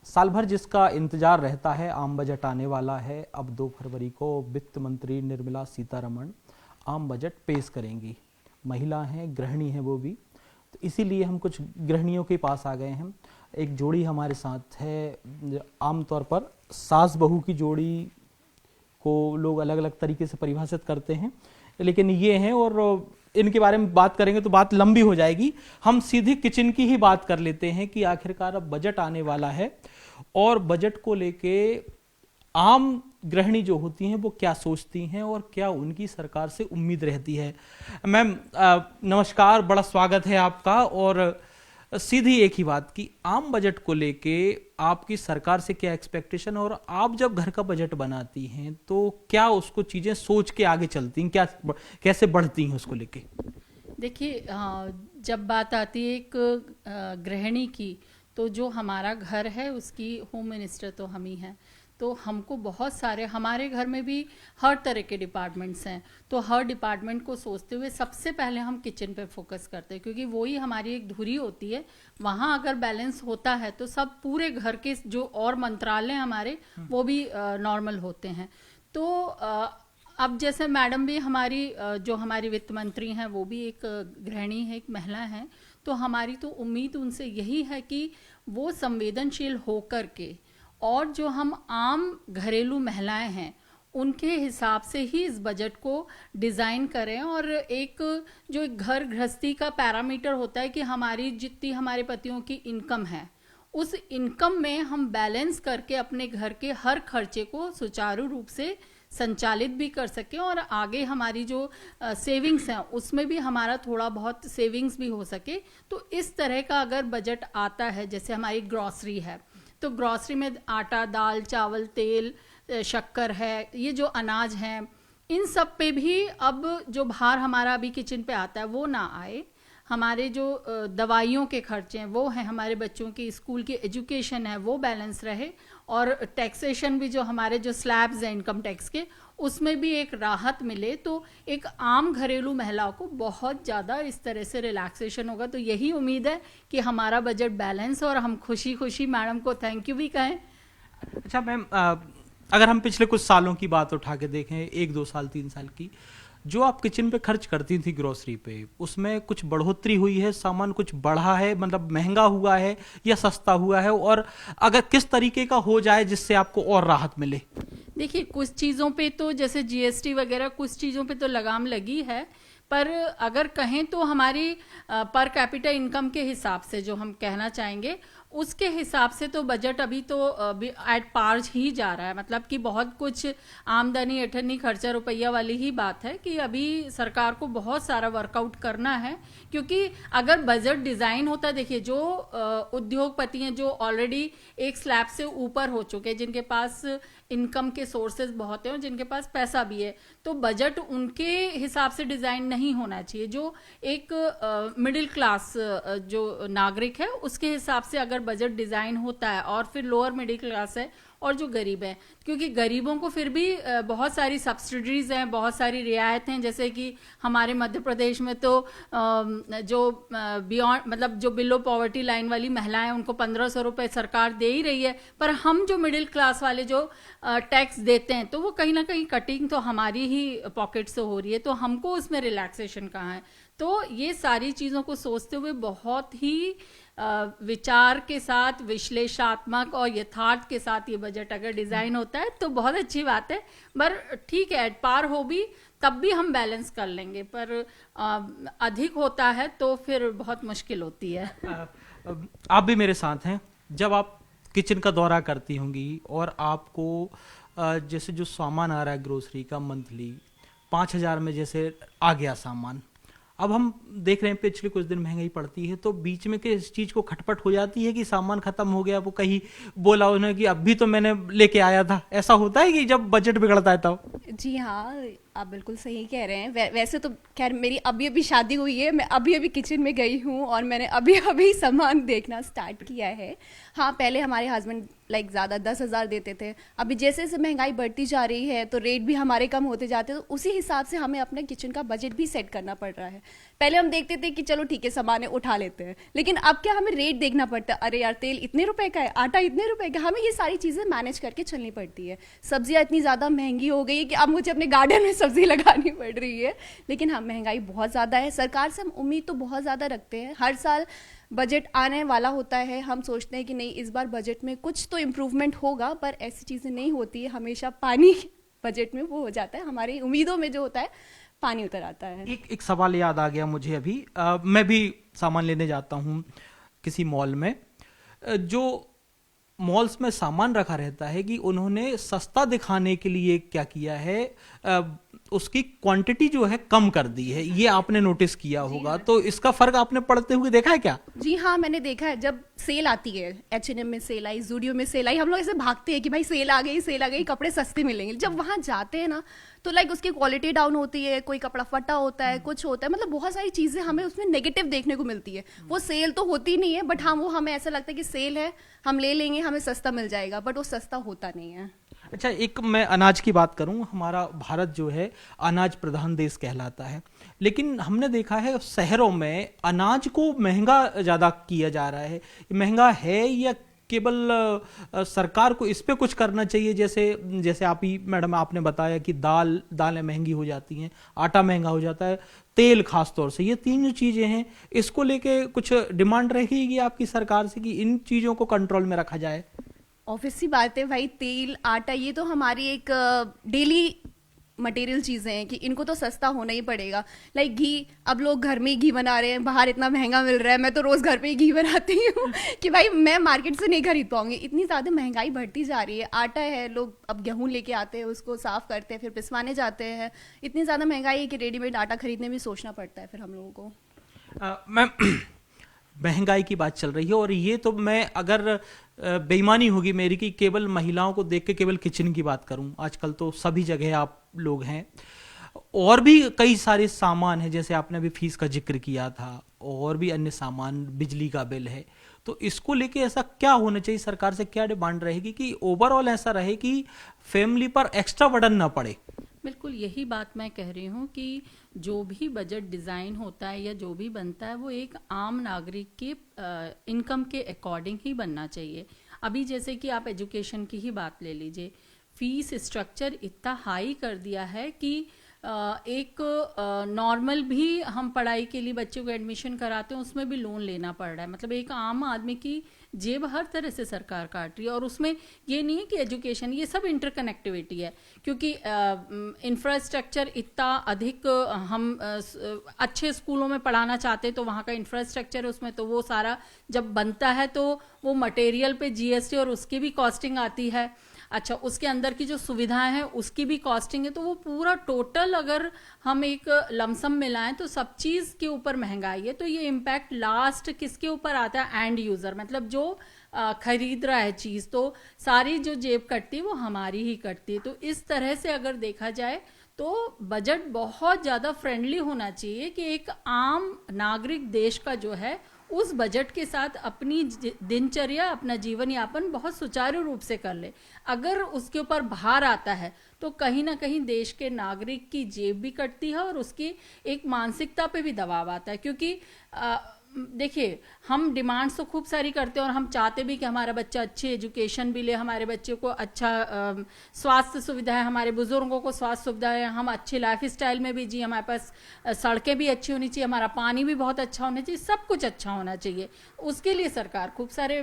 साल भर जिसका इंतजार रहता है, आम बजट आने वाला है। अब 2 फरवरी को वित्त मंत्री निर्मला सीतारमण आम बजट पेश करेंगी। महिला हैं, गृहिणी हैं वो भी, तो इसीलिए हम कुछ गृहिणियों के पास आ गए हैं। एक जोड़ी हमारे साथ है। आमतौर पर सास बहू की जोड़ी को लोग अलग अलग तरीके से परिभाषित करते हैं, लेकिन ये हैं और इनके बारे में बात करेंगे तो बात लंबी हो जाएगी। हम सीधी किचन की ही बात कर लेते हैं कि आखिरकार अब बजट आने वाला है और बजट को लेके आम गृहिणी जो होती हैं वो क्या सोचती हैं और क्या उनकी सरकार से उम्मीद रहती है। मैम नमस्कार, बड़ा स्वागत है आपका। और सीधी एक ही बात कि आम बजट को लेके आपकी सरकार से क्या एक्सपेक्टेशन, और आप जब घर का बजट बनाती हैं तो क्या उसको चीजें सोच के आगे चलती हैं, क्या कैसे बढ़ती हैं उसको लेके? देखिए, जब बात आती है एक गृहिणी की, तो जो हमारा घर है उसकी होम मिनिस्टर तो हम ही हैं। तो हमको बहुत सारे, हमारे घर में भी हर तरह के डिपार्टमेंट्स हैं, तो हर डिपार्टमेंट को सोचते हुए सबसे पहले हम किचन पे फोकस करते हैं, क्योंकि वही हमारी एक धुरी होती है। वहाँ अगर बैलेंस होता है तो सब पूरे घर के जो और मंत्रालय हमारे वो भी नॉर्मल होते हैं। तो अब जैसे मैडम भी हमारी जो हमारी वित्त मंत्री हैं वो भी एक गृहिणी है, एक महिला है, तो हमारी तो उम्मीद उनसे यही है कि वो संवेदनशील होकर के और जो हम आम घरेलू महिलाएं हैं उनके हिसाब से ही इस बजट को डिज़ाइन करें। और एक जो एक घर गृहस्थी का पैरामीटर होता है कि हमारी जितनी हमारे पतियों की इनकम है, उस इनकम में हम बैलेंस करके अपने घर के हर खर्चे को सुचारू रूप से संचालित भी कर सकें और आगे हमारी जो सेविंग्स हैं उसमें भी हमारा थोड़ा बहुत सेविंग्स भी हो सके। तो इस तरह का अगर बजट आता है, जैसे हमारी ग्रॉसरी है, तो ग्रॉसरी में आटा, दाल, चावल, तेल, शक्कर है, ये जो अनाज हैं, इन सब पे भी अब जो भार हमारा अभी किचन पे आता है वो ना आए। हमारे जो दवाइयों के खर्चे हैं वो हैं, हमारे बच्चों की स्कूल की एजुकेशन है वो बैलेंस रहे, और टैक्सेशन भी जो हमारे जो स्लैब्स हैं इनकम टैक्स के, उसमें भी एक राहत मिले। तो एक आम घरेलू महिलाओं को बहुत ज़्यादा इस तरह से रिलैक्सेशन होगा। तो यही उम्मीद है कि हमारा बजट बैलेंस और हम खुशी खुशी मैडम को थैंक यू भी कहें। अच्छा मैम, अगर हम पिछले कुछ सालों की बात उठा के देखें, 1, 2 साल, 3 साल की, जो आप किचन पे खर्च करती थी ग्रोसरी पे, उसमें कुछ बढ़ोतरी हुई है, सामान कुछ बढ़ा है, मतलब महंगा हुआ है या सस्ता हुआ है, और अगर किस तरीके का हो जाए जिससे आपको और राहत मिले? देखिए, कुछ चीज़ों पे तो जैसे जीएसटी वगैरह, कुछ चीज़ों पे तो लगाम लगी है, पर अगर कहें तो हमारी पर कैपिटा इनकम के हिसाब से जो हम कहना चाहेंगे उसके हिसाब से तो बजट अभी तो एट पार ही जा रहा है। मतलब कि बहुत कुछ आमदनी अठन्नी खर्चा रुपया वाली ही बात है कि अभी सरकार को बहुत सारा वर्कआउट करना है। क्योंकि अगर बजट डिज़ाइन होता, देखिए जो उद्योगपति हैं जो ऑलरेडी एक स्लैब से ऊपर हो चुके हैं, जिनके पास इनकम के सोर्सेज बहुत हैं और जिनके पास पैसा भी है, तो बजट उनके हिसाब से डिज़ाइन नहीं होना चाहिए। जो एक मिडिल क्लास जो नागरिक है उसके हिसाब से अगर बजट डिज़ाइन होता है, और फिर लोअर मिडिल क्लास है और जो गरीब है, क्योंकि गरीबों को फिर भी बहुत सारी सब्सिडीज हैं, बहुत सारी रियायतें हैं। जैसे कि हमारे मध्य प्रदेश में तो जो बियॉन्ड, मतलब जो बिलो पॉवर्टी लाइन वाली महिलाएं, उनको 1500 रुपये सरकार दे ही रही है, पर हम जो मिडिल क्लास वाले जो टैक्स देते हैं तो वो कहीं ना कहीं कटिंग तो हमारी ही पॉकेट से हो रही है, तो हमको उसमें रिलैक्सेशन कहाँ है। तो ये सारी चीज़ों को सोचते हुए बहुत ही विचार के साथ, विश्लेषणात्मक और यथार्थ के साथ ये बजट अगर डिजाइन होता है तो बहुत अच्छी बात है। पर ठीक है, एट पार हो भी तब भी हम बैलेंस कर लेंगे, पर अधिक होता है तो फिर बहुत मुश्किल होती है। आप भी मेरे साथ हैं। जब आप किचन का दौरा करती होंगी और आपको जैसे जो सामान आ रहा है ग्रोसरी का मंथली 5000 में जैसे आ गया सामान, अब हम देख रहे हैं पिछले कुछ दिन महंगाई पड़ती है, तो बीच में किस चीज को खटपट हो जाती है कि सामान खत्म हो गया, वो कहीं बोला उन्होंने कि अभी तो मैंने लेके आया था। ऐसा होता है कि जब बजट बिगड़ता है तब? जी हाँ, आप बिल्कुल सही कह रहे हैं। वैसे तो खैर मेरी अभी अभी शादी हुई है, मैं अभी अभी किचन में गई हूँ और मैंने अभी अभी सामान देखना स्टार्ट किया है। हाँ, पहले हमारे हस्बैंड लाइक ज़्यादा 10,000 देते थे। अभी जैसे जैसे महंगाई बढ़ती जा रही है तो रेट भी हमारे कम होते जाते हैं, तो उसी हिसाब से हमें अपने किचन का बजट भी सेट करना पड़ रहा है। पहले हम देखते थे कि चलो ठीक है सामान उठा लेते हैं, लेकिन अब क्या हमें रेट देखना पड़ता है। अरे यार, तेल इतने रुपए का है, आटा इतने रुपए का, हमें ये सारी चीज़ें मैनेज करके चलनी पड़ती है। सब्जियाँ इतनी ज़्यादा महंगी हो गई है कि अब मुझे अपने गार्डन में सब्जी लगानी पड़ रही है। लेकिन हाँ, महंगाई बहुत ज़्यादा है। सरकार से हम उम्मीद तो बहुत ज़्यादा रखते हैं। हर साल बजट आने वाला होता है, हम सोचते हैं कि नहीं इस बार बजट में कुछ तो इम्प्रूवमेंट होगा, पर ऐसी चीज़ें नहीं होती है। हमेशा पानी बजट में वो हो जाता है, हमारी उम्मीदों में जो होता है पानी उतर आता है। एक सवाल याद आ गया मुझे अभी। मैं भी सामान लेने जाता हूँ किसी मॉल में। जो मॉल्स में सामान रखा रहता है कि उन्होंने सस्ता दिखाने के लिए क्या किया है, उसकी क्वांटिटी जो है कम कर दी है। ये आपने नोटिस किया होगा, तो इसका फर्क आपने पड़ते हुए देखा है क्या? जी हाँ, मैंने देखा है। जब सेल आती है, H&M में सेल आई, ज़ूडियो में सेल आई, हम लोग ऐसे भागते हैं कि भाई सेल आ गई, सेल आ गई, कपड़े सस्ते मिलेंगे। जब वहाँ जाते हैं ना तो लाइक उसकी क्वालिटी डाउन होती है, कोई कपड़ा फटा होता है, कुछ होता है, मतलब बहुत सारी चीज़ें हमें उसमें नेगेटिव देखने को मिलती है। वो सेल तो होती नहीं है, बट हाँ वो हमें ऐसा लगता है कि सेल है, हम ले लेंगे, हमें सस्ता मिल जाएगा, बट वो सस्ता होता नहीं है। अच्छा, एक मैं अनाज की बात करूं। हमारा भारत जो है अनाज प्रधान देश कहलाता है, लेकिन हमने देखा है शहरों में अनाज को महंगा ज़्यादा किया जा रहा है। महंगा है या केवल सरकार को इस पे कुछ करना चाहिए? जैसे आप ही मैडम आपने बताया कि दालें महंगी हो जाती हैं, आटा महंगा हो जाता है, तेल खास तौर से, ये तीन जो चीज़ें हैं, इसको लेके कुछ डिमांड रहेगी आपकी सरकार से कि इन चीज़ों को कंट्रोल में रखा जाए? ऑब्वियस सी बात है भाई, तेल आटा ये तो हमारी एक डेली मटेरियल चीज़ें हैं कि इनको तो सस्ता होना ही पड़ेगा। लाइक घी, अब लोग घर में ही घी बना रहे हैं, बाहर इतना महंगा मिल रहा है। मैं तो रोज़ घर पे ही घी बनाती हूँ कि भाई मैं मार्केट से नहीं खरीद पाऊंगी, इतनी ज़्यादा महंगाई बढ़ती जा रही है। आटा है, लोग अब गेहूँ लेके आते हैं, उसको साफ़ करते हैं, फिर पिसवाने जाते हैं। इतनी ज़्यादा महंगाई है कि रेडीमेड आटा खरीदने में सोचना पड़ता है फिर हम लोगों को। मैम, महंगाई की बात चल रही है, और ये तो मैं अगर बेईमानी होगी मेरी कि केवल महिलाओं को देख के केवल किचन की बात करूं। आजकल तो सभी जगह आप लोग हैं, और भी कई सारे सामान हैं, जैसे आपने अभी फीस का जिक्र किया था, और भी अन्य सामान, बिजली का बिल है। तो इसको लेके ऐसा क्या होना चाहिए, सरकार से क्या डिमांड रहेगी कि ओवरऑल ऐसा रहे कि फैमिली पर एक्स्ट्रा बर्डन ना पड़े? बिल्कुल यही बात मैं कह रही हूँ कि जो भी बजट डिज़ाइन होता है या जो भी बनता है वो एक आम नागरिक के इनकम के अकॉर्डिंग ही बनना चाहिए। अभी जैसे कि आप एजुकेशन की ही बात ले लीजिए, फीस स्ट्रक्चर इतना हाई कर दिया है कि एक नॉर्मल भी हम पढ़ाई के लिए बच्चों को एडमिशन कराते हैं, उसमें भी लोन लेना पड़ रहा है। मतलब एक आम आदमी की जेब हर तरह से सरकार काट रही है। और उसमें ये नहीं है कि एजुकेशन, ये सब इंटरकनेक्टिविटी है, क्योंकि इंफ्रास्ट्रक्चर इतना अधिक हम अच्छे स्कूलों में पढ़ाना चाहते हैं तो वहाँ का इंफ्रास्ट्रक्चर है उसमें, तो वो सारा जब बनता है तो वो मटेरियल पे जीएसटी और उसकी भी कॉस्टिंग आती है। अच्छा, उसके अंदर की जो सुविधाएं हैं उसकी भी कॉस्टिंग है, तो वो पूरा टोटल अगर हम एक लमसम मिलाएं तो सब चीज़ के ऊपर महंगाई है। तो ये इम्पैक्ट लास्ट किसके ऊपर आता है? एंड यूज़र, मतलब जो खरीद रहा है चीज़, तो सारी जो जेब कटती है वो हमारी ही कटती है। तो इस तरह से अगर देखा जाए तो बजट बहुत ज़्यादा फ्रेंडली होना चाहिए कि एक आम नागरिक देश का जो है उस बजट के साथ अपनी दिनचर्या, अपना जीवन यापन बहुत सुचारू रूप से कर ले। अगर उसके ऊपर भार आता है तो कहीं ना कहीं देश के नागरिक की जेब भी कटती है और उसकी एक मानसिकता पे भी दबाव आता है। क्योंकि देखिए, हम डिमांड्स तो खूब सारी करते हैं और हम चाहते भी कि हमारा बच्चा अच्छी एजुकेशन भी ले, हमारे बच्चे को अच्छा स्वास्थ्य सुविधा है, हमारे बुजुर्गों को स्वास्थ्य सुविधा है, हम अच्छे लाइफ स्टाइल में भी जी, हमारे पास सड़कें भी अच्छी होनी चाहिए, हमारा पानी भी बहुत अच्छा होना चाहिए, सब कुछ अच्छा होना चाहिए। उसके लिए सरकार खूब सारे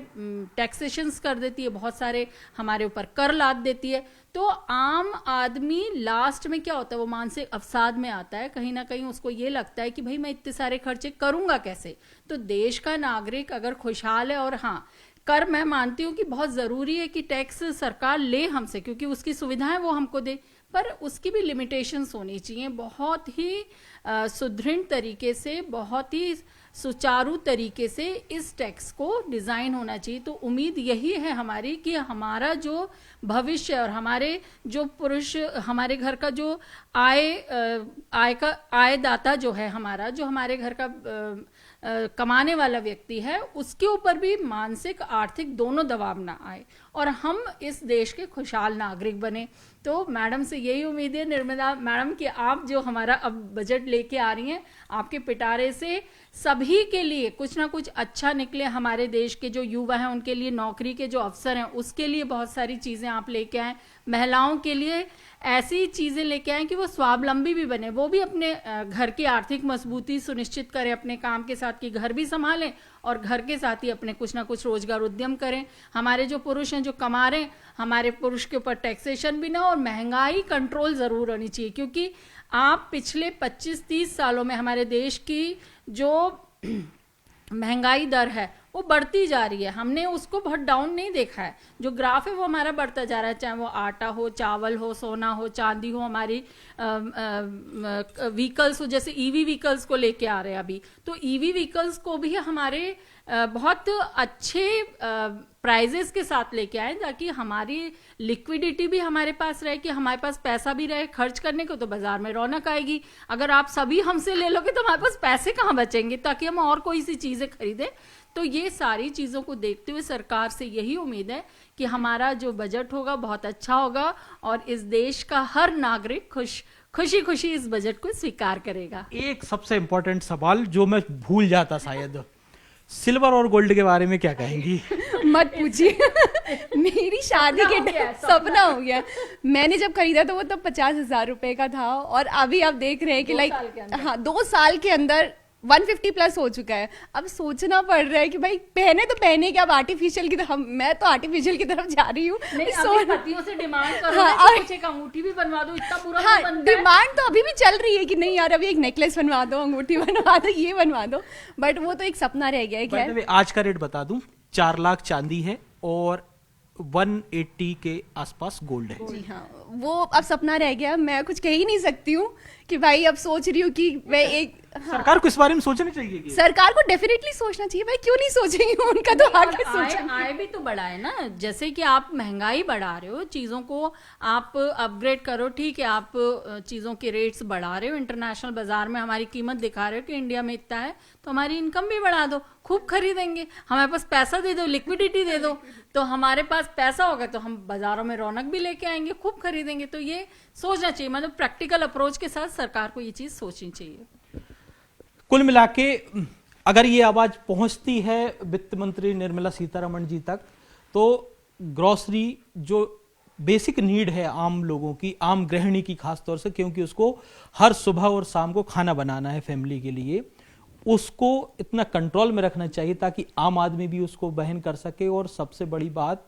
टैक्सेशंस कर देती है, बहुत सारे हमारे ऊपर कर लाद देती है। तो आम आदमी लास्ट में क्या होता है, वो मानसिक अवसाद में आता है। कहीं ना कहीं उसको ये लगता है कि भाई मैं इतने सारे खर्चे करूंगा कैसे। तो देश का नागरिक अगर खुशहाल है, और हाँ, कर मैं मानती हूँ कि बहुत ज़रूरी है कि टैक्स सरकार ले हमसे, क्योंकि उसकी सुविधाएं वो हमको दे, पर उसकी भी लिमिटेशंस होनी चाहिए। बहुत ही सुदृढ़ तरीके से, बहुत ही सुचारू तरीके से इस टैक्स को डिज़ाइन होना चाहिए। तो उम्मीद यही है हमारी कि हमारा जो भविष्य और हमारे जो पुरुष, हमारे घर का जो आयदाता जो है हमारा, जो हमारे घर का कमाने वाला व्यक्ति है, उसके ऊपर भी मानसिक आर्थिक दोनों दबाव ना आए और हम इस देश के खुशहाल नागरिक बने। तो मैडम से यही उम्मीद है निर्मला मैडम कि आप जो हमारा अब बजट लेके आ रही हैं, आपके पिटारे से सभी के लिए कुछ ना कुछ अच्छा निकले। हमारे देश के जो युवा हैं उनके लिए नौकरी के जो अवसर हैं उसके लिए बहुत सारी चीज़ें आप लेके आएँ। महिलाओं के लिए ऐसी चीज़ें लेके आएँ कि वो स्वावलंबी भी बने, वो भी अपने घर की आर्थिक मजबूती सुनिश्चित करें, अपने काम के साथ कि घर भी संभालें और घर के साथ ही अपने कुछ ना कुछ रोजगार उद्यम करें। हमारे जो पुरुष हैं जो कमा रहे हैं, हमारे पुरुष के ऊपर टैक्सेशन भी ना, और महंगाई कंट्रोल ज़रूर होनी चाहिए। क्योंकि आप पिछले 25-30 सालों में हमारे देश की जो महंगाई दर है वो बढ़ती जा रही है, हमने उसको बहुत डाउन नहीं देखा है। जो ग्राफ है वो हमारा बढ़ता जा रहा है, चाहे वो आटा हो, चावल हो, सोना हो, चांदी हो, हमारी व्हीकल्स हो, जैसे ईवी व्हीकल्स को लेके आ रहे हैं अभी, तो ईवी व्हीकल्स को भी हमारे बहुत अच्छे प्राइजेस के साथ लेके आए ताकि हमारी लिक्विडिटी भी हमारे पास रहे, कि हमारे पास पैसा भी रहे खर्च करने को, तो बाजार में रौनक आएगी। अगर आप सभी हमसे ले लोगे तो हमारे पास पैसे कहाँ बचेंगे ताकि हम और कोई सी चीज़ें खरीदें। तो ये सारी चीज़ों को देखते हुए सरकार से यही उम्मीद है कि हमारा जो बजट होगा बहुत अच्छा होगा और इस देश का हर नागरिक खुशी खुशी इस बजट को स्वीकार करेगा। एक सबसे इंपॉर्टेंट सवाल जो मैं भूल जाता शायद, सिल्वर और गोल्ड के बारे में क्या कहेंगी? मत पूछिए मेरी शादी के सपना हो गया। मैंने जब खरीदा तो वो तब 50,000 रुपए का था और अभी आप देख रहे हैं कि लाइक 2 साल के अंदर 150 प्लस हो चुका है। अब सोचना पड़ रहा है कि भाई पहने तो पहने क्या, अब आर्टिफिशियल की तरफ, मैं तो आर्टिफिशियल की तरफ जा रही हूँ। पतियों से डिमांड करो कि कुछ एक अंगूठी भी बनवा दो, इतना पूरा हाँ, डिमांड तो अभी भी चल रही है कि नहीं यार अभी एक नेकलेस बनवा दो, अंगूठी बनवा दो, ये बनवा दो, बट वो तो एक सपना रह गया है। खैर आज का रेट बता दूं, 4 लाख चांदी है और 180 के आसपास गोल्ड है। जी हाँ, वो अब सपना रह गया। मैं कुछ कह ही नहीं सकती हूँ कि भाई अब सोच रही हूँ कि मैं एक सरकार को इस बारे में सोचना चाहिए कि सरकार को डेफिनेटली सोचना चाहिए। भाई क्यों नहीं सोचेंगे, उनका तो हक है सोचना। आय भी तो बढ़ाए ना, जैसे कि आप महंगाई बढ़ा रहे हो, चीज़ों को आप अपग्रेड करो, ठीक है, आप चीज़ों के रेट्स बढ़ा रहे हो, इंटरनेशनल बाजार में हमारी कीमत दिखा रहे हो कि इंडिया में इतना है, तो हमारी इनकम भी बढ़ा दो, खूब खरीदेंगे। हमारे पास पैसा दे दो, लिक्विडिटी दे दो, तो हमारे पास पैसा होगा तो हम बाजारों में रौनक भी लेके आएंगे, खूब खरीदेंगे। तो ये सोचना चाहिए, मतलब प्रैक्टिकल अप्रोच के साथ सरकार को ये चीज़ सोचनी चाहिए। कुल मिलाके अगर ये आवाज पहुंचती है वित्त मंत्री निर्मला सीतारमण जी तक, तो ग्रोसरी जो बेसिक नीड है आम लोगों की, आम गृहिणी की खास तौर से, क्योंकि उसको हर सुबह और शाम को खाना बनाना है फैमिली के लिए, उसको इतना कंट्रोल में रखना चाहिए ताकि आम आदमी भी उसको वहन कर सके। और सबसे बड़ी बात,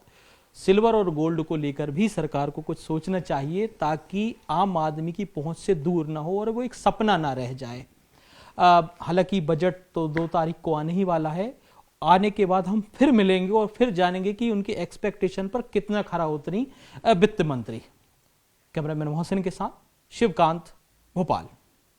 सिल्वर और गोल्ड को लेकर भी सरकार को कुछ सोचना चाहिए ताकि आम आदमी की पहुंच से दूर ना हो और वो एक सपना ना रह जाए। हालांकि बजट तो 2 तारीख को आने ही वाला है, आने के बाद हम फिर मिलेंगे और फिर जानेंगे कि उनकी एक्सपेक्टेशन पर कितना खरा उतरी वित्त मंत्री। कैमरामैन मोहसिन के साथ शिवकांत, भोपाल।